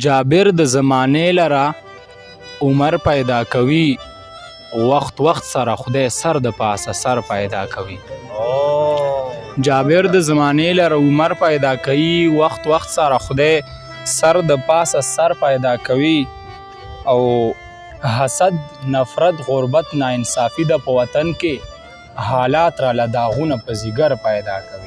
جابر د زمانې لره عمر پیدا کوي، وخت سره خدای سر د پاسه سر پیدا کوي. جابر د زمانې لره عمر پیدا کوي، وخت سره خدای سر د پاسه سر پیدا کوي. او حسد، نفرت، غربت، ناانصافي د په وطن کې حالات راله داغونه په ځیګر پیدا کوي.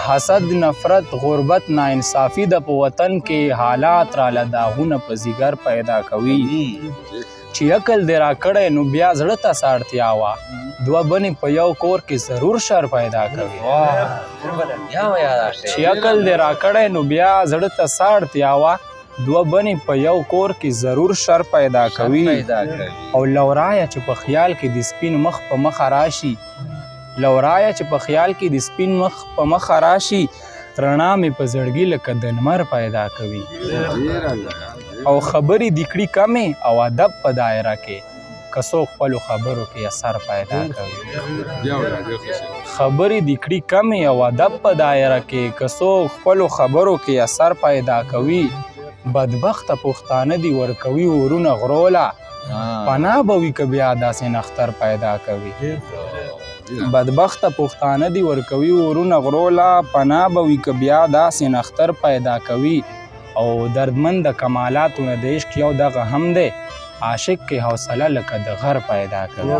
حسد، نفرت، غربت، ناانصافي د په وطن کې حالات راله داغونه په ځیګر پیدا کوي. چې عقل دې راکړی نو بیا زړه ته څه اړتیا وه، دوه بنې په یو کور کې ضرور شر پیدا کوي. چې عقل دې راکړی نو بیا زړه ته څه اړتیا وه، دوه بنې په یو کور کې ضرور شر پیدا کوي. او لورایه چې په خیال کې د سپین مخ په مخه راشي، لورایه چې په خیال کې د سپین مخ په مخه راشي، رڼا مې په زړګي لکه د لمر پیدا کوي. او خبرې د کړي کمې او ادب په دایره کې که څوک خپلو خبرو کې اثر پیدا کوي. خبرې د کړي کمې او ادب په دایره کې که څوک خپلو خبرو کې اثر پیدا کوي. بدبخته پښتانه دي ورکوي ورونه غروله، پناه به وي که بیا داسې نختر پیدا کوي. بدبخته پښتانه دي ورکوي ورونه غروله، پناه به وي که بیا داسې نختر پیدا کوي. او دردمند د کمالاتو نه د عشق یو دغه هم دی، عاشق کې حوصله لکه د غر پیدا کوي.